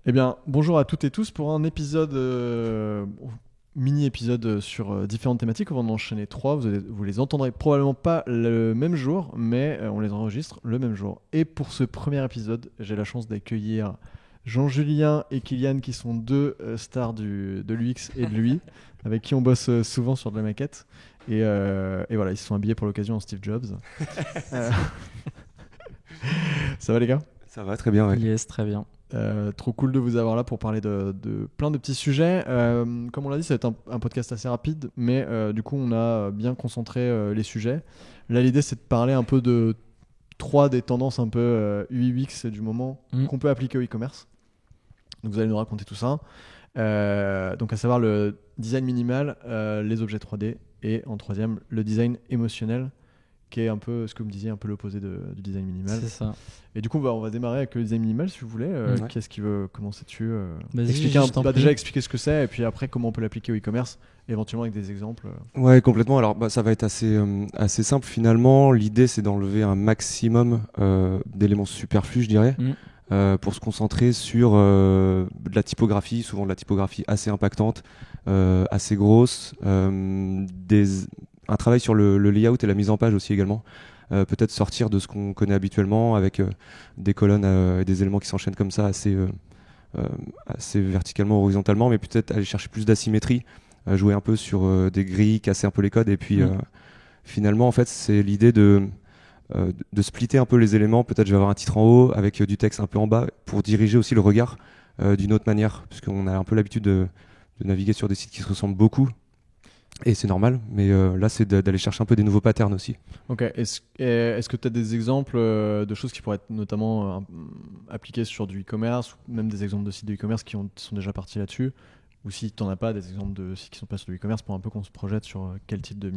Eh bien, bonjour à toutes et tous pour un épisode, mini-épisode sur différentes thématiques. On va en enchaîner 3. Vous les entendrez probablement pas le même jour, mais on les enregistre le même jour. Et pour ce premier épisode, j'ai la chance d'accueillir Jean-Julien et Kylian, qui sont deux stars de l'UX et de l'UI, avec qui on bosse souvent sur de la maquette. Et voilà, ils se sont habillés pour l'occasion en Steve Jobs. Ça va les gars ? Ça va très bien, ouais. Yes, très bien. Trop cool de vous avoir là pour parler de plein de petits sujets. Comme on l'a dit, ça va être un podcast assez rapide, mais du coup, on a bien concentré les sujets. Là, l'idée, c'est de parler un peu de 3 des tendances un peu UI/UX du moment qu'on peut appliquer au e-commerce. Donc, vous allez nous raconter tout ça. Donc, à savoir le design minimal, les objets 3D et en troisième, le design émotionnel, qui est un peu ce que vous me disiez, un peu l'opposé du design minimal. C'est ça. Et du coup, on va démarrer avec le design minimal, si vous voulez. Ouais. Qui est-ce qui veut commencer dessus Vas-y, déjà expliquer ce que c'est, et puis après, comment on peut l'appliquer au e-commerce, éventuellement avec des exemples. Ouais, complètement. Alors, ça va être assez simple finalement. L'idée, c'est d'enlever un maximum d'éléments superflus, je dirais, pour se concentrer sur de la typographie, souvent de la typographie assez impactante, assez grosse, un travail sur le layout et la mise en page aussi également. Peut-être sortir de ce qu'on connaît habituellement avec des colonnes et des éléments qui s'enchaînent comme ça assez verticalement, horizontalement, mais peut-être aller chercher plus d'asymétrie, jouer un peu sur des grilles, casser un peu les codes, et puis finalement en fait c'est l'idée de splitter un peu les éléments. Peut-être je vais avoir un titre en haut avec du texte un peu en bas pour diriger aussi le regard d'une autre manière, puisqu'on a un peu l'habitude de naviguer sur des sites qui se ressemblent beaucoup. Et c'est normal, mais là c'est d'aller chercher un peu des nouveaux patterns aussi. Ok, est-ce que tu as des exemples de choses qui pourraient être notamment appliquées sur du e-commerce, ou même des exemples de sites de e-commerce qui sont déjà partis là-dessus, ou si tu n'en as pas, des exemples de sites qui sont pas sur du e-commerce, pour un peu qu'on se projette sur quel type de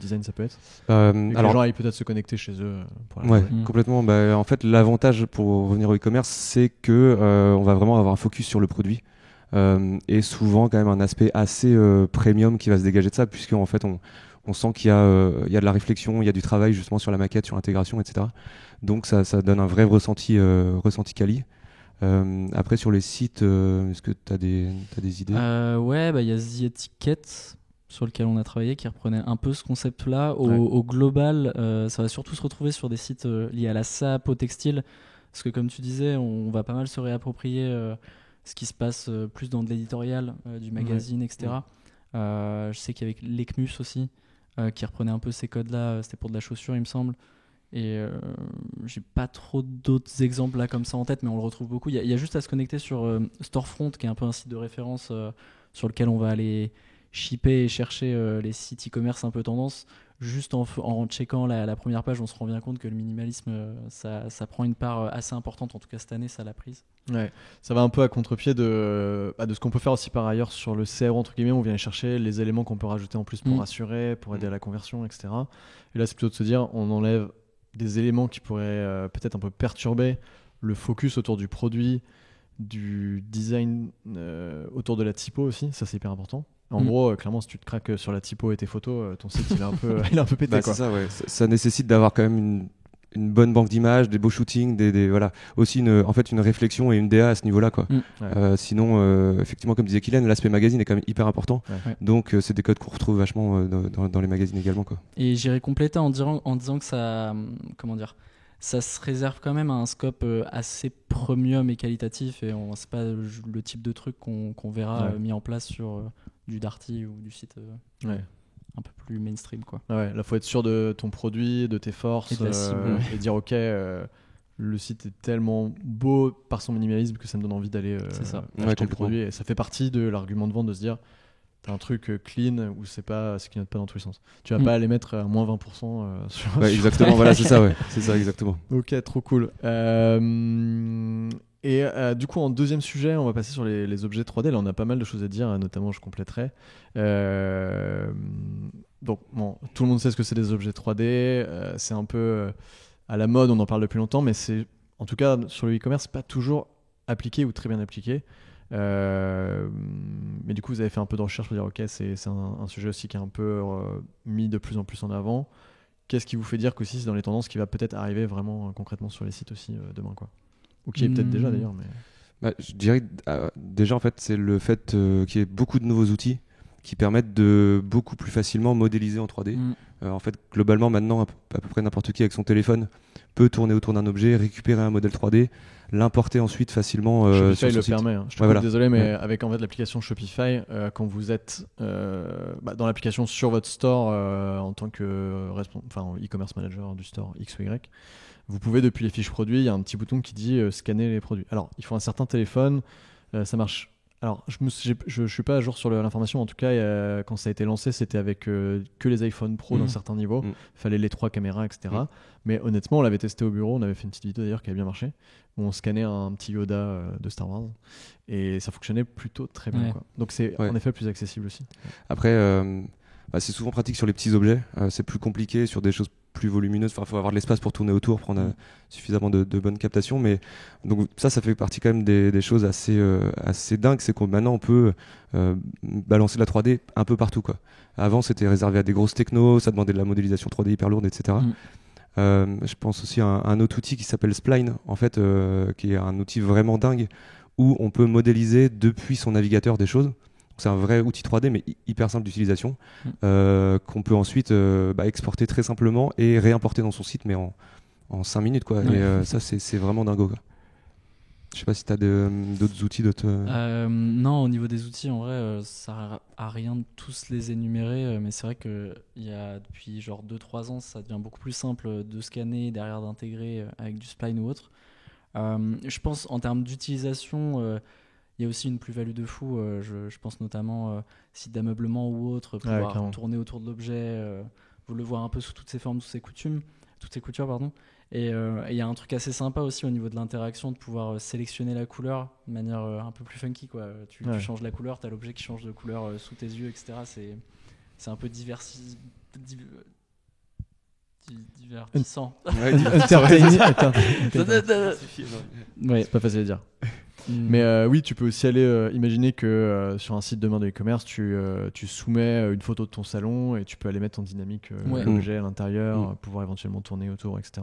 design ça peut être, et que les gens aillent peut-être se connecter chez eux pour la Ouais, journée. complètement. En fait, l'avantage pour revenir au e-commerce, c'est que on va vraiment avoir un focus sur le produit. Et souvent quand même un aspect assez premium qui va se dégager de ça, puisque en fait on sent qu'il y a de la réflexion, il y a du travail justement sur la maquette, sur l'intégration, etc. Donc ça donne un vrai ressenti quali. Après sur les sites, est-ce que tu as des idées? Ouais, il y a The Etiquette sur lequel on a travaillé qui reprenait un peu ce concept-là. Au global, ça va surtout se retrouver sur des sites liés à la SAP, au textile, parce que comme tu disais, on va pas mal se réapproprier ce qui se passe plus dans de l'éditorial, du magazine, etc. Je sais qu'il y avait l'ECMUS aussi, qui reprenait un peu ces codes-là. C'était pour de la chaussure, il me semble. Et j'ai pas trop d'autres exemples là comme ça en tête, mais on le retrouve beaucoup. Il y a juste à se connecter sur Storefront, qui est un peu un site de référence sur lequel on va aller shipper et chercher les sites e-commerce un peu tendance. Juste en checkant la première page, on se rend bien compte que le minimalisme, ça prend une part assez importante. En tout cas, cette année, ça l'a prise. Ouais, ça va un peu à contre-pied de ce qu'on peut faire aussi par ailleurs sur le CRO, entre guillemets, on vient aller chercher les éléments qu'on peut rajouter en plus pour rassurer, pour aider à la conversion, etc. Et là, c'est plutôt de se dire, on enlève des éléments qui pourraient peut-être un peu perturber le focus autour du produit, du design, autour de la typo aussi. Ça, c'est hyper important. En gros, clairement, si tu te craques sur la typo et tes photos, ton site il est un peu pété. C'est ça, ouais. Ça nécessite d'avoir quand même une bonne banque d'images, des beaux shootings, voilà. Aussi en fait une réflexion et une DA à ce niveau-là, quoi. Sinon, effectivement, comme disait Kylian, l'aspect magazine est quand même hyper important. Ouais. Donc c'est des codes qu'on retrouve vachement dans les magazines également, quoi. Et j'irais compléter en disant que ça, ça se réserve quand même à un scope assez premium et qualitatif, et c'est pas le type de truc qu'on verra mis en place sur du Darty ou du site un peu plus mainstream, quoi. Ouais, là faut être sûr de ton produit, de tes forces, et, de la cible, et dire ok, le site est tellement beau par son minimalisme que ça me donne envie d'aller acheter le produit, et ça fait partie de l'argument de vente de se dire t'as un truc clean où ça clignote pas dans tous les sens. Tu vas pas aller mettre à moins 20% sur exactement, voilà, c'est ça, ouais. C'est ça, exactement. Ok, trop cool. Et du coup, en deuxième sujet, on va passer sur les objets 3D. Là, on a pas mal de choses à dire, notamment je compléterai. Donc, bon, tout le monde sait ce que c'est des objets 3D. C'est un peu à la mode, on en parle depuis longtemps, mais c'est, en tout cas, sur le e-commerce, pas toujours appliqué ou très bien appliqué. Mais du coup, vous avez fait un peu de recherche pour dire ok, c'est un sujet aussi qui est un peu mis de plus en plus en avant. Qu'est-ce qui vous fait dire qu'aussi c'est dans les tendances qui va peut-être arriver vraiment concrètement sur les sites aussi demain, quoi? Ou qui est peut-être déjà d'ailleurs, mais... Je dirais déjà en fait c'est le fait qu'il y ait beaucoup de nouveaux outils qui permettent de beaucoup plus facilement modéliser en 3D. En fait, globalement, maintenant, à peu près n'importe qui avec son téléphone peut tourner autour d'un objet, récupérer un modèle 3D, l'importer ensuite facilement Shopify sur le son site. permet. Je te coupe, désolé, mais avec en fait l'application Shopify, quand vous êtes dans l'application sur votre store en tant que e-commerce manager du store X ou Y, vous pouvez depuis les fiches produits, il y a un petit bouton qui dit scanner les produits. Alors, il faut un certain téléphone, ça marche. Alors, je suis pas à jour sur l'information. En tout cas, quand ça a été lancé, c'était avec que les iPhone Pro d'un certain niveau. Il fallait les 3 caméras, etc. Mais honnêtement, on l'avait testé au bureau. On avait fait une petite vidéo d'ailleurs qui a bien marché. Où on scannait un petit Yoda de Star Wars. Et ça fonctionnait plutôt très bien. Quoi. Donc, c'est en effet plus accessible aussi. Après, c'est souvent pratique sur les petits objets. C'est plus compliqué sur des choses plus volumineuses. Enfin, il faut avoir de l'espace pour tourner autour, prendre suffisamment de bonnes captations. Mais donc ça fait partie quand même des choses assez dingues. C'est qu'on maintenant on peut balancer la 3D un peu partout, quoi. Avant, c'était réservé à des grosses technos, ça demandait de la modélisation 3D hyper lourde, etc. Je pense aussi à un autre outil qui s'appelle Spline, en fait, qui est un outil vraiment dingue où on peut modéliser depuis son navigateur des choses. C'est un vrai outil 3D, mais hyper simple d'utilisation, qu'on peut ensuite exporter très simplement et réimporter dans son site, mais en 5 minutes, quoi. Et ça, c'est vraiment dingo, quoi. Je sais pas si tu as d'autres outils, Non, au niveau des outils, en vrai, ça sert à rien de tous les énumérer, mais c'est vrai que depuis genre 2-3 ans, ça devient beaucoup plus simple de scanner, derrière d'intégrer avec du spline ou autre. Je pense en termes d'utilisation, il y a aussi une plus-value de fou. Je pense notamment site d'ameublement ou autre, pouvoir tourner autour de l'objet, vous le voir un peu sous toutes ses formes, toutes ses coutures, pardon. Et il y a un truc assez sympa aussi au niveau de l'interaction, de pouvoir sélectionner la couleur de manière un peu plus funky, quoi. Tu changes la couleur, tu as l'objet qui change de couleur sous tes yeux, etc. C'est un peu divertissant. C'est pas facile à dire. Mais oui, tu peux aussi aller imaginer que sur un site demain de e-commerce, tu soumets une photo de ton salon et tu peux aller mettre en dynamique l'objet à l'intérieur, pouvoir éventuellement tourner autour, etc.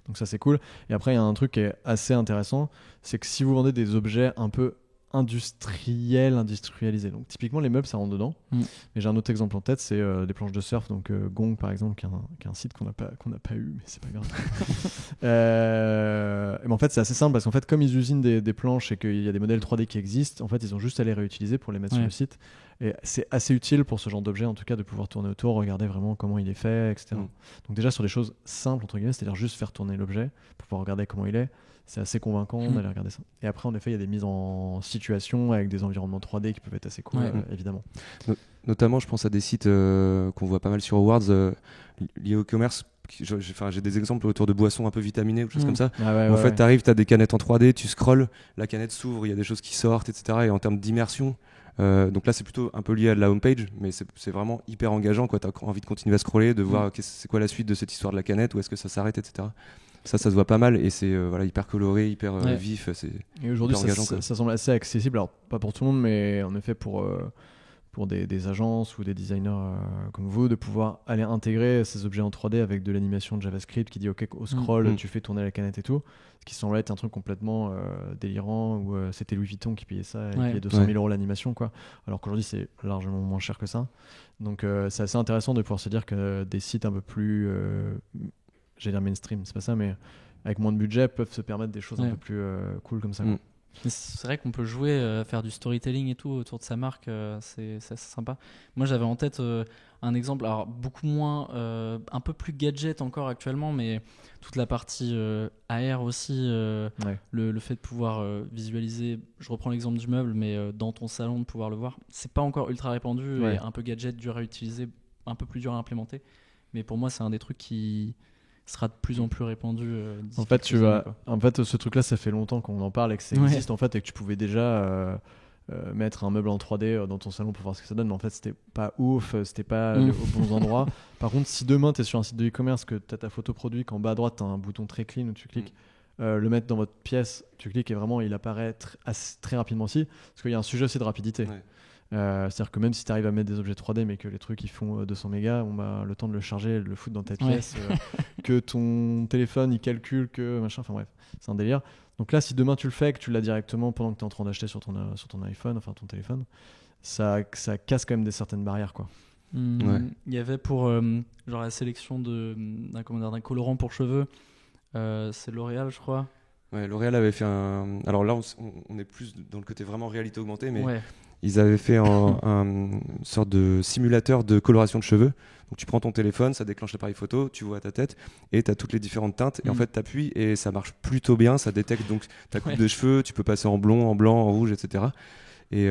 Donc ça, c'est cool. Et après, il y a un truc qui est assez intéressant, c'est que si vous vendez des objets un peu industrialisés, donc typiquement les meubles, ça rentre dedans. Mais j'ai un autre exemple en tête, c'est des planches de surf, donc Gong par exemple, qui est un site qu'on n'a pas eu, mais c'est pas grave. Mais en fait, c'est assez simple parce qu'en fait, comme ils usinent des planches et qu'il y a des modèles 3D qui existent, en fait, ils ont juste à les réutiliser pour les mettre sur le site. Et c'est assez utile pour ce genre d'objet, en tout cas, de pouvoir tourner autour, regarder vraiment comment il est fait, etc. Donc déjà sur des choses simples entre guillemets, c'est-à-dire juste faire tourner l'objet pour pouvoir regarder comment il est. C'est assez convaincant d'aller regarder ça. Et après, en effet, il y a des mises en situation avec des environnements 3D qui peuvent être assez cool, évidemment. Notamment, je pense à des sites qu'on voit pas mal sur Awards liés au commerce. J'ai des exemples autour de boissons un peu vitaminées ou choses comme ça. En fait, t'arrives, t'as des canettes en 3D, tu scrolles, la canette s'ouvre, il y a des choses qui sortent, etc. Et en termes d'immersion, donc là, c'est plutôt un peu lié à la homepage, mais c'est vraiment hyper engageant, quoi. T'as envie de continuer à scroller, de voir c'est quoi la suite de cette histoire de la canette, où est-ce que ça s'arrête, etc. Ça se voit pas mal et c'est hyper coloré, hyper vif. Et aujourd'hui, ça semble assez accessible. Alors, pas pour tout le monde, mais en effet, pour des agences ou des designers comme vous, de pouvoir aller intégrer ces objets en 3D avec de l'animation de JavaScript qui dit OK, au scroll, tu fais tourner la canette et tout. Ce qui semble être un truc complètement délirant, où c'était Louis Vuitton qui payait ça, et il payait 200 000 € l'animation, quoi. Alors qu'aujourd'hui, c'est largement moins cher que ça. Donc, c'est assez intéressant de pouvoir se dire que des sites un peu plus. J'allais dire mainstream, c'est pas ça, mais avec moins de budget peuvent se permettre des choses un peu plus cool comme ça. C'est vrai qu'on peut jouer, faire du storytelling et tout autour de sa marque, c'est sympa. Moi j'avais en tête un exemple, alors beaucoup moins, un peu plus gadget encore actuellement, mais toute la partie AR aussi, le fait de pouvoir visualiser, je reprends l'exemple du meuble, mais dans ton salon de pouvoir le voir, c'est pas encore ultra répandu, et un peu gadget, dur à utiliser, un peu plus dur à implémenter, mais pour moi c'est un des trucs qui sera de plus en plus répandu. En fait, ce truc-là, ça fait longtemps qu'on en parle et que ça existe en fait, et que tu pouvais déjà mettre un meuble en 3D dans ton salon pour voir ce que ça donne, mais en fait, c'était pas ouf, c'était pas aux bons endroits. Par contre, si demain tu es sur un site de e-commerce, que tu as ta photo produit, qu'en bas à droite tu as un bouton très clean où tu cliques, le mettre dans votre pièce, tu cliques et vraiment il apparaît très rapidement aussi, parce qu'il y a un sujet aussi de rapidité. C'est-à-dire que même si tu arrives à mettre des objets 3D mais que les trucs ils font 200 mégas, le temps de le charger, le foutre dans ta pièce, que ton téléphone il calcule que machin, enfin bref, c'est un délire. Donc là, si demain tu le fais, que tu l'as directement pendant que tu es en train d'acheter sur ton iPhone, enfin ton téléphone, ça casse quand même certaines barrières, quoi. Il y avait pour genre la sélection d'un colorant pour cheveux, c'est L'Oréal, je crois. Ouais, L'Oréal avait fait un. Alors là, on est plus dans le côté vraiment réalité augmentée, mais ouais. Ils avaient fait une sorte de simulateur de coloration de cheveux. Donc tu prends ton téléphone, ça déclenche l'appareil photo, tu vois ta tête et tu as toutes les différentes teintes. Et en fait, tu appuies et ça marche plutôt bien. Ça détecte donc ta coupe de cheveux, tu peux passer en blond, en blanc, en rouge, etc. Et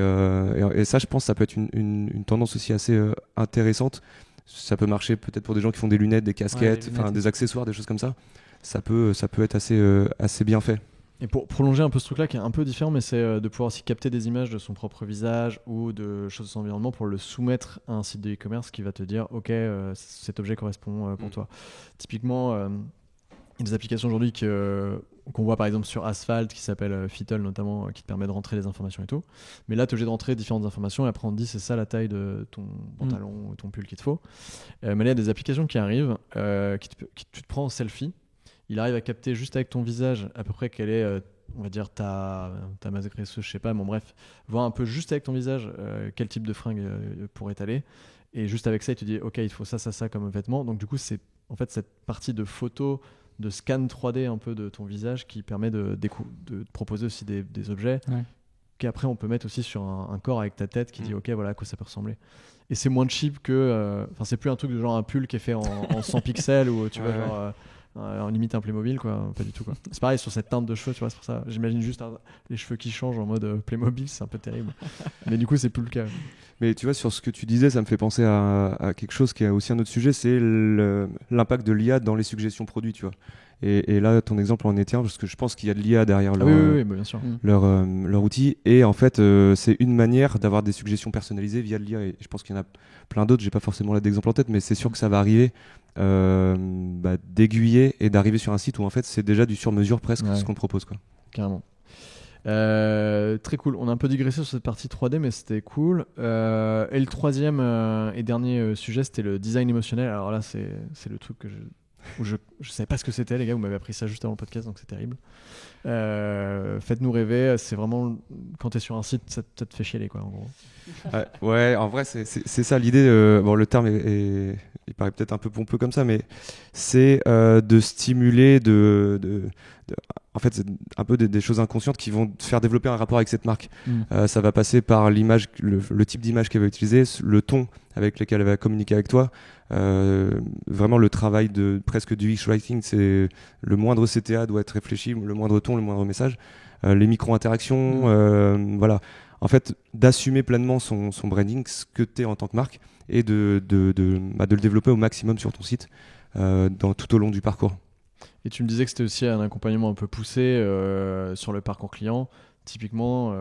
ça, je pense que ça peut être une tendance aussi assez intéressante. Ça peut marcher peut-être pour des gens qui font des lunettes, des casquettes, des accessoires, des choses comme ça. Ça peut être assez bien fait. Et pour prolonger un peu ce truc-là qui est un peu différent, mais c'est de pouvoir aussi capter des images de son propre visage ou de choses de son environnement pour le soumettre à un site de e-commerce qui va te dire ok, cet objet correspond pour toi. Typiquement, il y a des applications aujourd'hui qu'on voit par exemple sur Asphalt qui s'appelle Fittle notamment, qui te permet de rentrer les informations et tout. Mais là, tu es obligé de rentrer différentes informations et après on te dit c'est ça la taille de ton pantalon ou ton pull qu'il te faut. Mais là, il y a des applications qui arrivent tu te prends en selfie. Il arrive à capter juste avec ton visage à peu près quelle est, on va dire, ta masse graisseuse, je sais pas, mais bon, bref, voir un peu juste avec ton visage quel type de fringue pourrait t'aller. Et juste avec ça, il te dit, ok, il faut ça comme vêtement. Donc du coup, c'est en fait cette partie de photo, de scan 3D un peu de ton visage qui permet de proposer aussi des objets qu'après on peut mettre aussi sur un corps avec ta tête qui dit, ok, voilà à quoi ça peut ressembler. Et c'est moins cheap que... Enfin, c'est plus un truc de genre un pull qui est fait en 100 pixels ou tu vois, genre... en limite un Playmobil, quoi, pas du tout, quoi. C'est pareil sur cette teinte de cheveux, tu vois, c'est pour ça. J'imagine juste les cheveux qui changent en mode Playmobil, c'est un peu terrible. Mais du coup, c'est plus le cas. Mais tu vois, sur ce que tu disais, ça me fait penser à quelque chose qui est aussi un autre sujet, c'est l'impact de l'IA dans les suggestions produits, tu vois. Et là, ton exemple en est un, parce que je pense qu'il y a de l'IA derrière bien sûr. leur outil. Et en fait, c'est une manière d'avoir des suggestions personnalisées via l'IA. Et je pense qu'il y en a plein d'autres, j'ai pas forcément là d'exemple en tête, mais c'est sûr que ça va arriver d'aiguiller et d'arriver sur un site où en fait c'est déjà du sur-mesure presque ce qu'on te propose, quoi. Carrément. Très cool. On a un peu digressé sur cette partie 3D, mais c'était cool. Et le troisième et dernier sujet, c'était le design émotionnel. Alors là, c'est le truc où je savais pas ce que c'était, les gars. Vous m'avez appris ça juste avant le podcast, donc c'est terrible. Faites-nous rêver. C'est vraiment quand t'es sur un site, ça te fait chialer, quoi, en gros. Ouais, en vrai, c'est ça l'idée. Bon, le terme il paraît peut-être un peu pompeux comme ça, mais c'est de stimuler, en fait, c'est un peu des choses inconscientes qui vont te faire développer un rapport avec cette marque. Ça va passer par l'image, le type d'image qu'elle va utiliser, le ton avec lequel elle va communiquer avec toi. Vraiment, le travail de presque du UX writing, c'est le moindre CTA doit être réfléchi, le moindre ton, le moindre message, les micro-interactions, voilà. En fait, d'assumer pleinement son branding, ce que tu es en tant que marque, et de le développer au maximum sur ton site tout au long du parcours. Et tu me disais que c'était aussi un accompagnement un peu poussé sur le parcours client. Typiquement,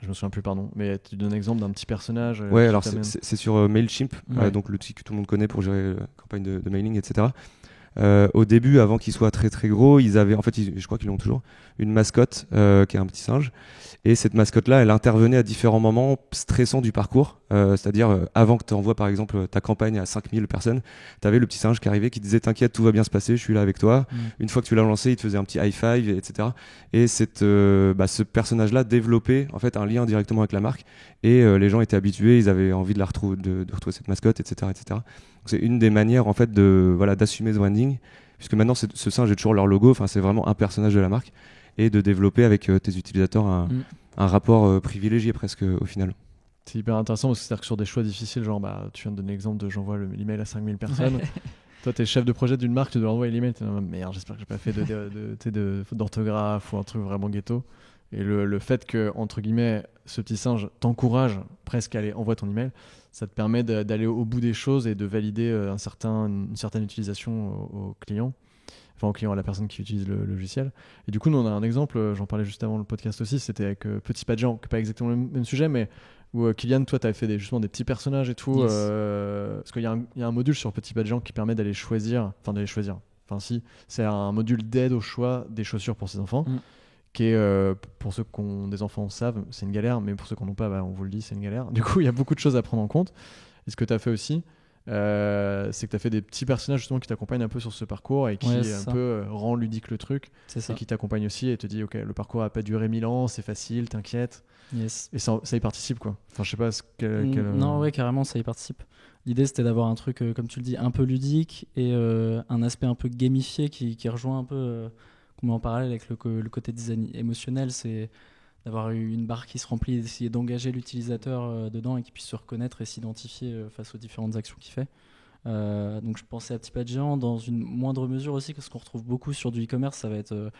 je me souviens plus, pardon, mais tu donnes un exemple d'un petit personnage. Ouais, alors c'est sur Mailchimp, donc l'outil que tout le monde connaît pour gérer la campagne de mailing, etc. Au début, avant qu'ils soient très très gros, ils avaient, en fait, je crois qu'ils l'ont toujours, une mascotte qui est un petit singe. Et cette mascotte-là, elle intervenait à différents moments stressants du parcours. C'est-à-dire, avant que tu envoies par exemple ta campagne à 5000 personnes, tu avais le petit singe qui arrivait, qui disait t'inquiète, tout va bien se passer, je suis là avec toi. Une fois que tu l'as lancé, il te faisait un petit high five, etc. Et ce personnage-là développait en fait un lien directement avec la marque. Et les gens étaient habitués, ils avaient envie de retrouver cette mascotte, etc., etc. Donc, c'est une des manières en fait d'assumer ce branding, puisque maintenant ce singe est toujours leur logo. Enfin, c'est vraiment un personnage de la marque. Et de développer avec tes utilisateurs un rapport privilégié presque au final. C'est hyper intéressant parce que c'est-à-dire que sur des choix difficiles, genre tu viens de donner l'exemple de j'envoie l'email à 5000 personnes. Toi, t'es chef de projet d'une marque, tu dois envoyer l'email, t'es merde, j'espère que j'ai pas fait d'orthographe ou un truc vraiment ghetto. Et le fait que, entre guillemets, ce petit singe t'encourage presque à aller envoyer ton email, ça te permet d'aller au bout des choses et de valider une certaine utilisation au client. Enfin, au client, à la personne qui utilise le logiciel. Et du coup, nous, on a un exemple, j'en parlais juste avant le podcast aussi, c'était avec Petit Padjan, pas exactement le même sujet, mais où Kylian, toi, tu avais fait justement des petits personnages et tout. Yes. Parce qu'il y a un module sur Petit Padjan qui permet d'aller choisir. Enfin, si, c'est un module d'aide au choix des chaussures pour ses enfants, qui est, pour ceux qui ont des enfants, savent, c'est une galère, mais pour ceux qui n'en ont pas, on vous le dit, c'est une galère. Du coup, il y a beaucoup de choses à prendre en compte. Et ce que tu as fait aussi, c'est que tu as fait des petits personnages justement qui t'accompagnent un peu sur ce parcours et qui un peu rend ludique le truc. Et qui t'accompagne aussi et te dit ok, le parcours a pas duré 1000 ans, c'est facile, t'inquiète. Yes. Et ça y participe quoi. Enfin, je sais pas Non, ouais, carrément, ça y participe. L'idée c'était d'avoir un truc, comme tu le dis, un peu ludique et un aspect un peu gamifié qui rejoint un peu, qu'on met en parallèle avec le côté design émotionnel, c'est d'avoir une barre qui se remplit et d'essayer d'engager l'utilisateur dedans et qu'il puisse se reconnaître et s'identifier face aux différentes actions qu'il fait. Donc je pensais à Petit Pas de Géant dans une moindre mesure aussi, parce qu'on retrouve beaucoup sur du e-commerce, ça va être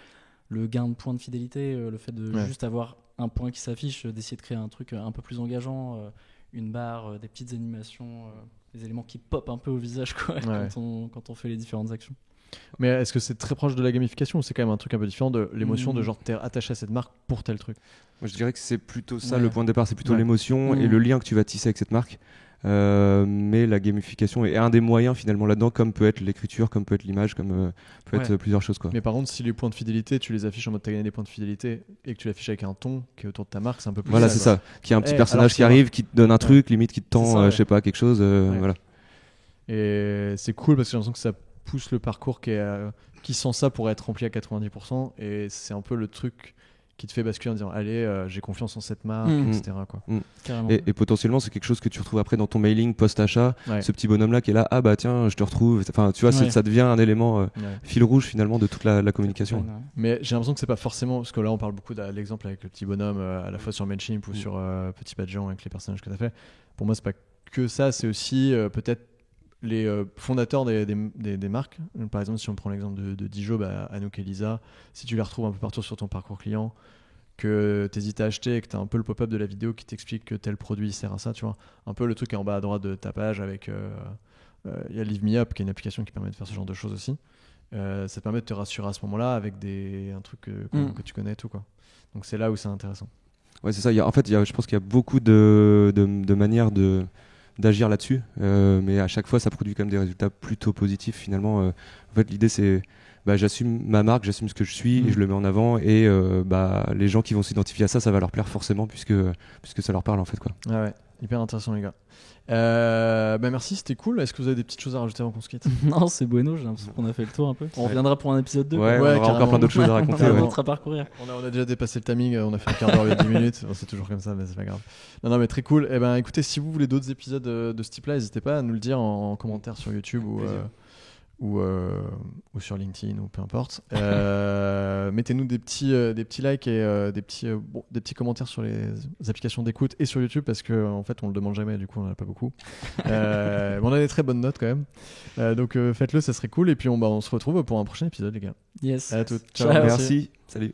le gain de points de fidélité, le fait de juste avoir un point qui s'affiche, d'essayer de créer un truc un peu plus engageant, une barre, des petites animations, des éléments qui popent un peu au visage quoi, quand on fait les différentes actions. Mais est-ce que c'est très proche de la gamification ou c'est quand même un truc un peu différent de l'émotion de genre t'es attaché à cette marque pour tel truc? Moi je dirais que c'est plutôt ça le point de départ, c'est plutôt l'émotion et le lien que tu vas tisser avec cette marque. Mais la gamification est un des moyens finalement là-dedans, comme peut être l'écriture, comme peut être l'image, comme peut être plusieurs choses quoi. Mais par contre, si les points de fidélité, tu les affiches en mode t'as gagné des points de fidélité et que tu l'affiches avec un ton qui est autour de ta marque, c'est un peu plus voilà, c'est ça. Qui a un petit personnage qui arrive, qui te donne un truc, limite qui te tend, je sais pas, quelque chose. Voilà. Et c'est cool parce que j'ai l'impression que ça pousse le parcours qui sent ça pour être rempli à 90%, et c'est un peu le truc qui te fait basculer en disant allez, j'ai confiance en cette marque, etc. quoi. Et potentiellement c'est quelque chose que tu retrouves après dans ton mailing post-achat, ce petit bonhomme là qui est là, ah bah tiens je te retrouve, enfin tu vois, ça devient un élément fil rouge finalement de toute la communication. Mais j'ai l'impression que c'est pas forcément, parce que là on parle beaucoup de l'exemple avec le petit bonhomme à la fois sur Mailchimp ou sur Petit Pas de Géant avec les personnages que tu as fait. Pour moi c'est pas que ça, c'est aussi peut-être les fondateurs des marques. Par exemple, si on prend l'exemple de Dijon, Anouk et Lisa, si tu les retrouves un peu partout sur ton parcours client, que tu hésites à acheter et que tu as un peu le pop-up de la vidéo qui t'explique que tel produit sert à ça, tu vois. Un peu le truc est en bas à droite de ta page avec y a Live Me Up qui est une application qui permet de faire ce genre de choses aussi. Ça te permet de te rassurer à ce moment-là avec un truc que tu connais, tout quoi. Donc c'est là où c'est intéressant. Ouais, c'est ça. Je pense qu'il y a beaucoup de manières d'agir là-dessus, mais à chaque fois ça produit quand même des résultats plutôt positifs finalement. En fait l'idée c'est j'assume ma marque, j'assume ce que je suis et je le mets en avant, et les gens qui vont s'identifier à ça, ça va leur plaire forcément puisque ça leur parle en fait quoi. Ah ouais, hyper intéressant les gars. Merci, c'était cool. Est-ce que vous avez des petites choses à rajouter avant qu'on se quitte? Non, c'est bueno, j'ai l'impression qu'on a fait le tour un peu. On reviendra pour un épisode 2. Ouais, on aura encore plein d'autres choses à raconter. On a d'autres à parcourir. On a déjà dépassé le timing, on a fait un quart d'heure et 10 minutes. Bon, c'est toujours comme ça, mais c'est pas grave. Non, mais très cool. Écoutez, si vous voulez d'autres épisodes de ce type-là, n'hésitez pas à nous le dire en commentaire sur YouTube ou sur LinkedIn ou peu importe. Mettez-nous des petits likes et des petits commentaires sur les applications d'écoute et sur YouTube, parce que en fait on le demande jamais, du coup on en a pas beaucoup. Mais on a des très bonnes notes quand même. Donc faites-le, ça serait cool. Et puis on se retrouve pour un prochain épisode les gars. Yes. À toutes. Ciao. Merci. Salut.